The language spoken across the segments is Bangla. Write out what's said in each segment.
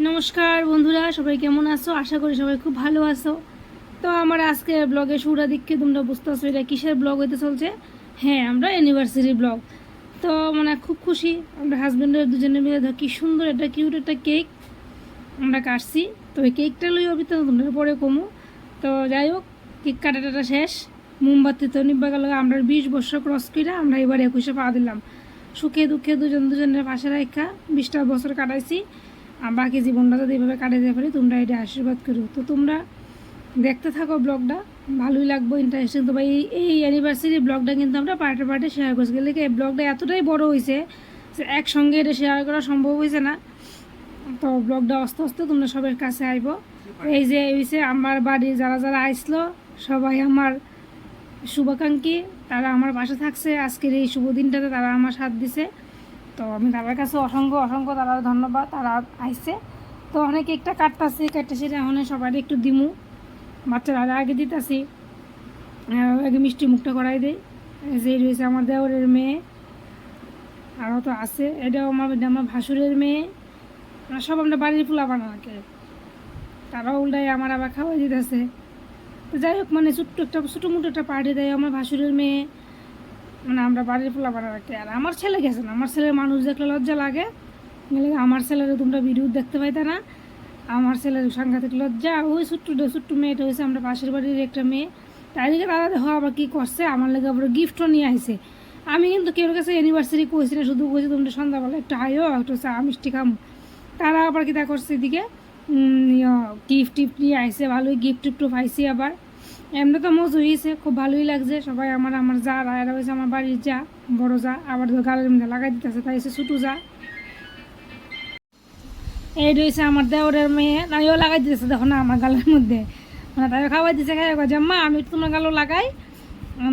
নমস্কার বন্ধুরা, সবাই কেমন আছো? আশা করি সবাই খুব ভালো আছো। তো আমার আজকে ব্লগে শুরুটা দেখে তোমরা বুঝতে পারছো এটা কিসের ব্লগ হইতে চলছে। হ্যাঁ, আমরা অ্যানিভার্সারি ব্লগ। তো খুব খুশি আমরা হাজব্যান্ডের দুজনে মিলে কি সুন্দর একটা কিউট একটা কেক আমরা কাটছি। তো এই কেকটা লই অবিতা তোমরা পরে কমু। তো যাই হোক, কেক কাটাটা শেষ, মোমবাতি তো নিবা গেল। আমরা 20 বছর ক্রস করে আমরা এবার 21-এ পা দিলাম। সুখে দুঃখে দুজনের পাশে রেখা 20টা বছর কাটাইছি। আর বাকি জীবনটা যদি এভাবে কাটাতে পারি, তোমরা এটা আশীর্বাদ করো। তো তোমরা দেখতে থাকো ব্লগটা, ভালোই লাগবে, ইন্টারেস্টিং। তো ভাই এই অ্যানিভার্সারি ব্লগটা কিন্তু আমরা পার্টে শেয়ার করছি। গেলে এই ব্লগটা এতটাই বড় হয়েছে যে একসঙ্গে এটা শেয়ার করা সম্ভব হয়েছে না। তো ব্লগটা আস্তে আস্তে তোমরা সবার কাছে আইব। এই যে হয়েছে আমার বাড়ি যারা যারা আইসলো সবাই আমার শুভাকাঙ্ক্ষী, তারা আমার পাশে থাকছে আজকের এই শুভ দিনটাতে, তারা আমার সাথ দিছে। তো আমি তাদের কাছে অসংখ্য তারা ধন্যবাদ, তারা আইসে। তো অনেক একটা কাটতেছি সেটা এখন সবাই একটু দিমু, বাচ্চারা আগে দিতেছি, আগে মিষ্টি মুখটা করাই দেয়। যে রয়েছে আমার দেওরের মেয়ে, আরও তো আছে, এটাও আমার ভাসুরের মেয়ে। সব আমরা বাড়ির পোলা বানাকে, তারাও উল্টাই আমার আবার খাওয়াই দিতেছে। তো যাই হোক, ছোটো মোটো একটা পার্টি দেয় আমার ভাসুরের মেয়ে, আমরা বাড়ির পোলা বানা রাখতে। আর আমার ছেলে গেছে না, আমার ছেলের মানুষ দেখলে লজ্জা লাগে। আমার ছেলের তোমরা ভিডিও দেখতে পাইতে না, আমার ছেলের সাংঘাতিক লজ্জা। ওই ছোট্ট মেয়েটা হয়েছে আমরা পাশের বাড়ির একটা মেয়ে। তাই দিকে তারা দেখো আবার কী করছে, আমার লেগে আবার গিফটও নিয়ে আসে। আমি কিন্তু কেউ কাছে অ্যানিভার্সারি কইছি না, শুধু কইছি তোমরা সন্ধ্যাবেলা একটু হাইও একটু চা মিষ্টি খাম। তারা আবার কী তা করছে এদিকে গিফট নিয়ে আসছে, ভালোই গিফট পাইছি। আবার এমনি তো মজা হয়েছে, খুব ভালোই লাগছে। সবাই আমার যা এরা হয়েছে আমার বাড়ির যা বড় যা, আবার গালের মধ্যে লাগাই দিতেছে, তাই হচ্ছে ছোটো যা। এই রয়েছে আমার দেওরের মেয়ে, তাইও লাগাই দিতেছে দেখো না আমার গালের মধ্যে, তাই খাওয়াই দিচ্ছে। খাই জাম্মা আমি একটু তোমার গালও লাগাই।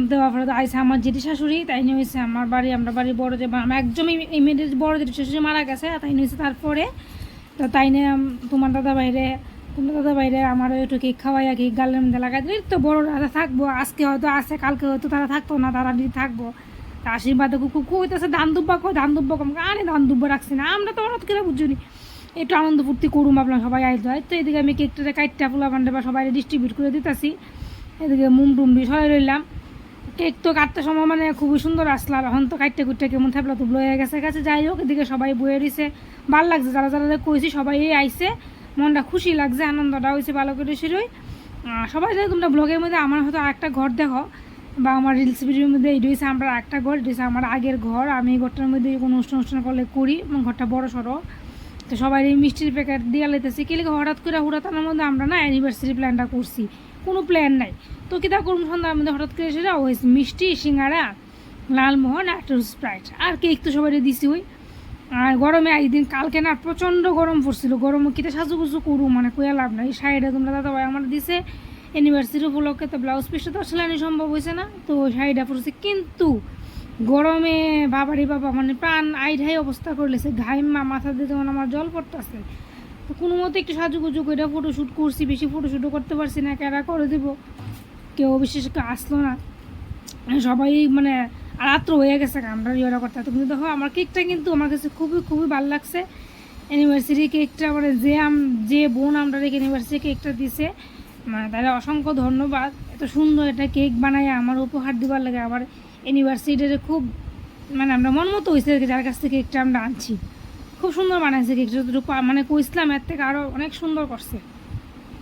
দেওয়ার পরে আইসে আমার যেটি শাশুড়ি, তাই নিয়ে হয়েছে আমার বাড়ি, আমরা বাড়ি বড় যে একদম এই মেয়েদের বড় যেটি শাশুড়ি মারা গেছে, তাই নিয়ে হয়েছে। তারপরে তো তাই নিয়ে তোমার দাদা বাইরে আমার একটু কেক খাওয়াই, কেক গালের মধ্যে লাগাই দিই। তো বড় দাদা থাকবো, আজকে হয়তো আছে, কালকে হয়তো তারা থাকতো না, তারা যদি থাকবো তা আশীর্বাদে খুব হইতেছে। ধান দুব্বা কম আরে ধান দুব্বা রাখছি না, আমরা তো হঠাৎ করে বুঝিনি, একটু আনন্দ ফুর্তি করুম ভাবলাম সবাই আইতো। তো এদিকে আমি কেকটা কাইটটা পোলা বান্ডে বা সবাই ডিস্ট্রিবিউট করে দিতেছি। এদিকে মুম টুম দিয়ে সবাই রইলাম। কেক তো কাটতে সময় খুবই সুন্দর আসলো, আর এখন তো কাটতে কুটতে কেমন থাকলো তো হয়ে গেছে। যাই হোক, এদিকে সবাই বয়ে দিছে, ভালো লাগছে। যারা যারা কইছি সবাই আইসে, মনটা খুশি লাগছে, আনন্দটা হয়েছে ভালো করে শুরুই। সবাই যদি তোমরা ব্লগের মধ্যে আমার হয়তো আরেকটা ঘর দেখো, বা আমার রিলস ভিডিওর মধ্যে এই হয়েছে আমরা একটা ঘর, এটা হচ্ছে আমার আগের ঘর। আমি এই ঘরটার মধ্যে কোনো অনুষ্ঠান করলে করি, এবং ঘরটা বড় সড়ো। তো সবাই এই মিষ্টির প্যাকেট দিয়ে লেতেছি। কি লিখে হঠাৎ করে হুড়াতানোর মধ্যে আমরা না অ্যানিভার্সারি প্ল্যানটা করছি, কোনো প্ল্যান নাই। তো কিতা করুন, সন্ধ্যার মধ্যে হঠাৎ করে সেটা হয়েছে মিষ্টি, সিঙ্গাড়া, লালমোহন, একটা স্প্রাইট, আর কেক তো সবাই দিছি। ওই আর গরমে একদিন কালকে না প্রচণ্ড গরম পড়ছিল, গরমে কিতা সাজুগুজু করু কোয়া লাভ নাই। শাড়িটা তোমরা দাদা ভাই আমার দিছে অ্যানিভার্সারি উপলক্ষে, তো ব্লাউজ পিসটা তো আসলে সম্ভব হয়েছে না, তো শাড়িটা পড়ছে। কিন্তু গরমে বাবারি বাবা প্রাণ আইঢাই অবস্থা করলেছে, ঘাইমা মাথা দিয়ে যেমন আমার জল পড়তেছে। তো কোনো মতো একটু সাজুগুজু করে ফটোশ্যুট করছি, বেশি ফটোশ্যুটও করতে পারছি না, ক্যারা করে দেবো, কেউ বিশেষ কেউ আসলো না। সবাই রাত্র হয়ে গেছে আমরা ইয়েটা করতে। তুমি দেখো আমার কেকটা কিন্তু আমার কাছে খুবই ভালো লাগছে। অ্যানিভার্সারি কেকটা যে বোন আমরা অ্যানিভার্সারি কেকটা দিছে, তাহলে অসংখ্য ধন্যবাদ। এত সুন্দর একটা কেক বানায় আমার উপহার দিবার লাগে। আবার অ্যানিভার্সারিটা খুব আমরা মন মতো হয়েছে, যার কাছ থেকে কেকটা আমরা আনছি খুব সুন্দর বানাইছে কেকটা। কইসলাম এর থেকে আরও অনেক সুন্দর করছে।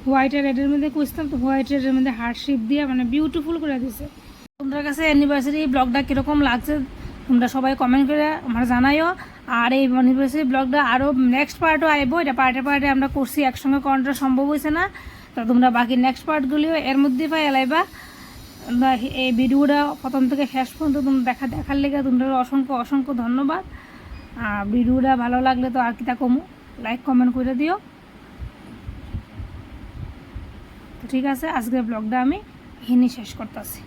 হোয়াইট আর রেডের মধ্যে কইসলাম, তো হোয়াইট রেডের মধ্যে হার্ট শেপ দিয়ে বিউটিফুল করে দিছে। তোমাদের কাছে অ্যানিভার্সারি ব্লগটা কীরকম লাগছে তোমরা সবাই কমেন্ট করে আমার জানাইও। আর এই অ্যানিভার্সারি ব্লগটা আরও নেক্সট পার্টও আইবো, এটা পার্টে আমরা করছি, একসঙ্গে করাটা সম্ভব হয়েছে না। তো তোমরা বাকি নেক্সট পার্টগুলিও এর মধ্যে পাই এলাইবা। এই ভিডিওটা প্রথম থেকে শেষ পর্যন্ত তোমরা দেখার লেগে তোমরা অসংখ্য ধন্যবাদ। ভিডিওটা ভালো লাগলে তো আর কিতা কমু, লাইক কমেন্ট করে দিও। তো ঠিক আছে, আজকের ব্লগটা আমি এখানেই শেষ করতেছি।